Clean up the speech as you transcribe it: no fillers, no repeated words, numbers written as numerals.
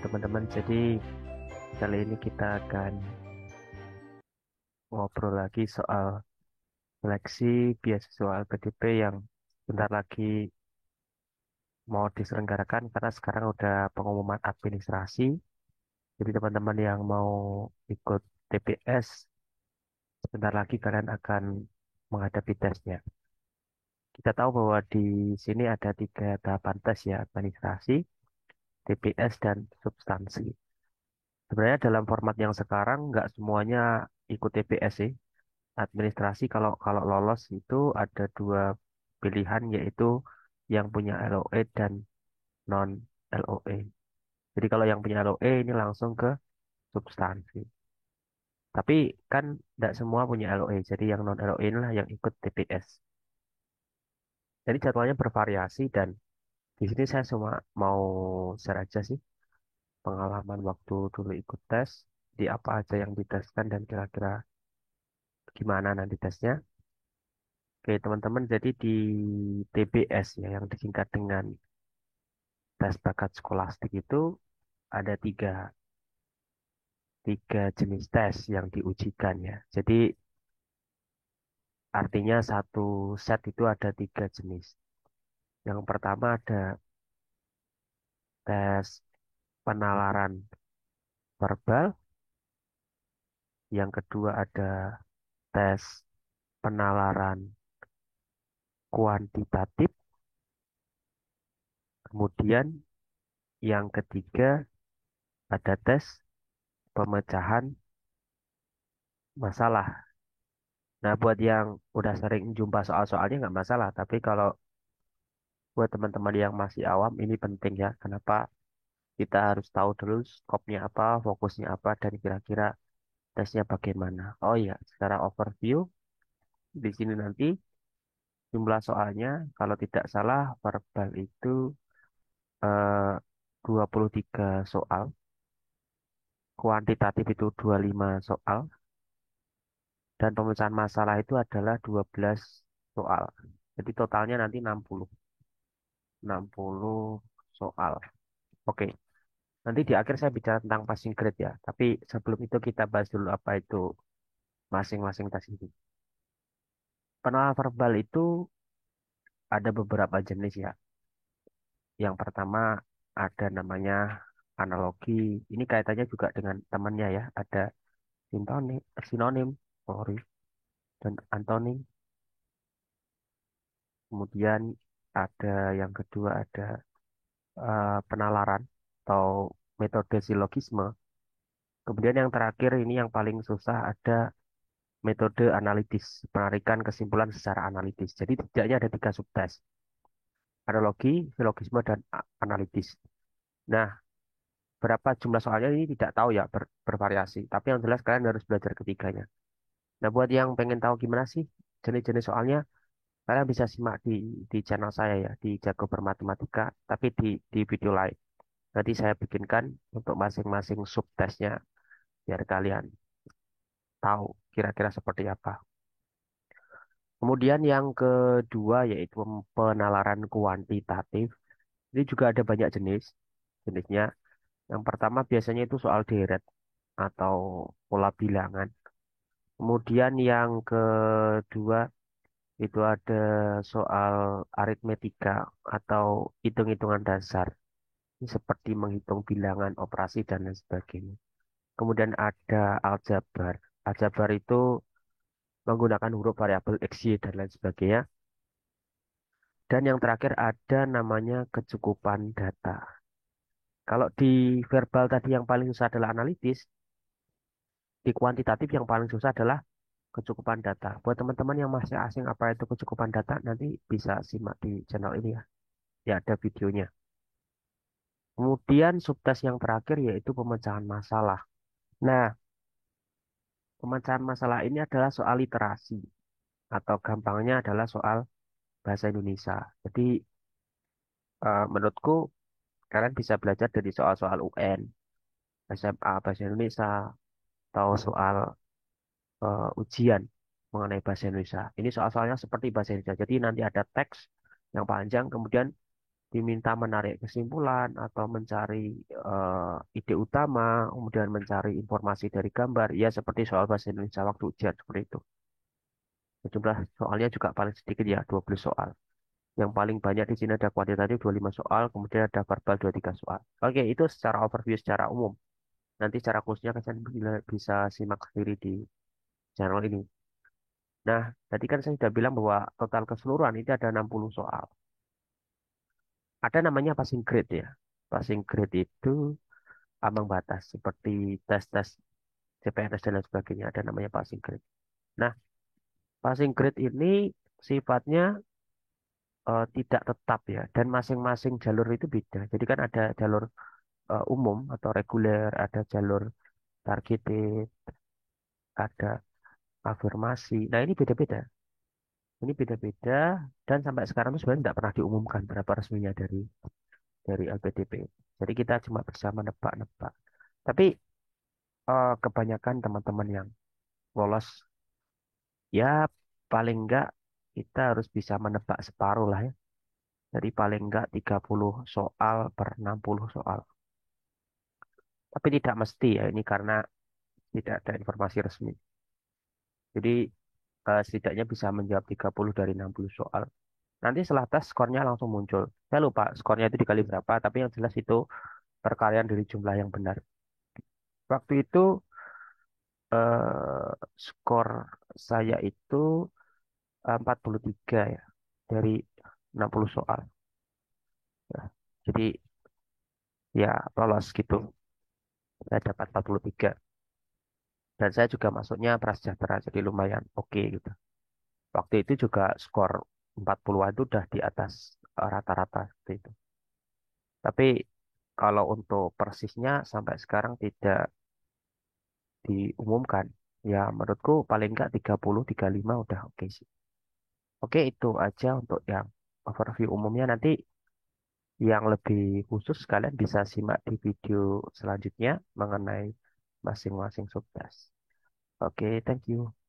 teman-teman. Jadi kali ini kita akan ngobrol lagi soal seleksi beasiswa LPDP yang bentar lagi mau diselenggarakan karena sekarang udah pengumuman administrasi. Jadi teman-teman yang mau ikut TPS sebentar lagi kalian akan menghadapi tesnya. Kita tahu bahwa di sini ada 3 tahapan tes ya, administrasi, TPS, dan substansi. Sebenarnya dalam format yang sekarang nggak semuanya ikut TPS sih. Administrasi kalau kalau lolos itu ada 2 pilihan yaitu yang punya LOE dan non LOE. Jadi kalau yang punya LOE ini langsung ke substansi. Tapi kan tidak semua punya LOE. Jadi yang non LOE inilah yang ikut TPS. Jadi jadwalnya bervariasi dan di sini saya cuma mau share aja sih pengalaman waktu dulu ikut tes, di apa aja yang diteskan dan kira-kira gimana nanti tesnya. Oke, teman-teman, jadi di TBS ya, yang disingkat dengan tes bakat skolastik itu ada tiga jenis tes yang diujikan ya. Jadi artinya satu set itu ada 3 jenis. Yang pertama ada tes penalaran verbal, yang kedua ada tes penalaran kuantitatif, kemudian yang ketiga ada tes pemecahan masalah. Nah, buat yang udah sering jumpa soal-soalnya nggak masalah, tapi kalau buat teman-teman yang masih awam ini penting ya. Kenapa kita harus tahu dulu skopnya apa, fokusnya apa, dan kira-kira tesnya bagaimana. Oh iya, secara overview di sini nanti jumlah soalnya kalau tidak salah verbal itu eh, 23 soal, kuantitatif itu 25 soal, dan pemecahan masalah itu adalah 12 soal. Jadi totalnya nanti 60 soal. Oke. Nanti di akhir saya bicara tentang passing grade ya. Tapi sebelum itu kita bahas dulu apa itu masing-masing tes ini. Penalaran verbal itu ada beberapa jenis ya. Yang pertama ada namanya analogi. Ini kaitannya juga dengan temannya ya. Ada sinonim, sinonim, sorry, dan antonim. Kemudian ada yang kedua ada penalaran atau metode silogisme. Kemudian yang terakhir ini yang paling susah ada metode analitis, penarikan kesimpulan secara analitis. Jadi setidaknya ada 3 subtes, analogi, silogisme, dan analitis. Nah, berapa jumlah soalnya ini tidak tahu ya, bervariasi. Tapi yang jelas kalian harus belajar ketiganya. Nah, buat yang pengen tahu gimana sih jenis-jenis soalnya, kalian bisa simak di channel saya ya, di Jago Bermatematika, tapi di video lain. Nanti saya bikinkan untuk masing-masing subtesnya, biar kalian tahu kira-kira seperti apa. Kemudian yang kedua yaitu penalaran kuantitatif. Ini juga ada banyak jenisnya. Yang pertama biasanya itu soal deret atau pola bilangan. Kemudian yang kedua itu ada soal aritmetika atau hitung-hitungan dasar. Ini seperti menghitung bilangan, operasi, dan lain sebagainya. Kemudian ada aljabar. Aljabar itu menggunakan huruf variabel X, Y, dan lain sebagainya. Dan yang terakhir ada namanya kecukupan data. Kalau di verbal tadi yang paling susah adalah analitis, di kuantitatif yang paling susah adalah kecukupan data. Buat teman-teman yang masih asing apa itu kecukupan data, nanti bisa simak di channel ini ya. Ya ada videonya. Kemudian subtes yang terakhir yaitu pemecahan masalah. Nah, pemecahan masalah ini adalah soal literasi atau gampangnya adalah soal bahasa Indonesia. Jadi menurutku kalian bisa belajar dari soal-soal UN, SMA bahasa Indonesia, atau soal ujian mengenai bahasa Indonesia. Ini soal-soalnya seperti bahasa Indonesia. Jadi nanti ada teks yang panjang, kemudian diminta menarik kesimpulan atau mencari ide utama, kemudian mencari informasi dari gambar, ya seperti soal bahasa Indonesia waktu ujian seperti itu. Jumlah soalnya juga paling sedikit ya, 20 soal. Yang paling banyak di sini ada kuantitatif 25 soal, kemudian ada verbal 23 soal. Oke, itu secara overview secara umum. Nanti secara khususnya kalian bisa simak sendiri di channel ini. Nah, tadi kan saya sudah bilang bahwa total keseluruhan itu ada 60 soal. Ada namanya passing grade ya. Passing grade itu ambang batas seperti tes-tes CPNS dan lain sebagainya ada namanya passing grade. Nah, passing grade ini sifatnya tidak tetap ya dan masing-masing jalur itu beda. Jadi kan ada jalur umum atau reguler, ada jalur targeted, ada afirmasi. Nah, ini beda-beda. Ini beda-beda dan sampai sekarang itu sebenarnya tidak pernah diumumkan berapa resminya dari LPDP. Jadi kita cuma bisa menebak-nebak. Tapi kebanyakan teman-teman yang lolos ya paling enggak kita harus bisa menebak separuh lah ya. Jadi paling enggak 30 soal per 60 soal. Tapi tidak mesti ya ini karena tidak ada informasi resmi. Jadi setidaknya bisa menjawab 30 dari 60 soal. Nanti setelah tes skornya langsung muncul. Saya lupa skornya itu dikali berapa, tapi yang jelas itu perkalian dari jumlah yang benar. Waktu itu eh, skor saya itu 43 ya dari 60 soal. Ya. Jadi ya lolos gitu. Saya dapat 43. Dan saya juga masuknya prasejahtera, jadi lumayan oke gitu. Waktu itu juga skor 40-an itu udah di atas rata-rata seperti itu. Tapi kalau untuk persisnya sampai sekarang tidak diumumkan. Ya menurutku paling enggak 30, 35 udah oke sih. Oke itu aja untuk yang overview umumnya. Nanti yang lebih khusus kalian bisa simak di video selanjutnya mengenai masing-masing subtas. Oke, thank you.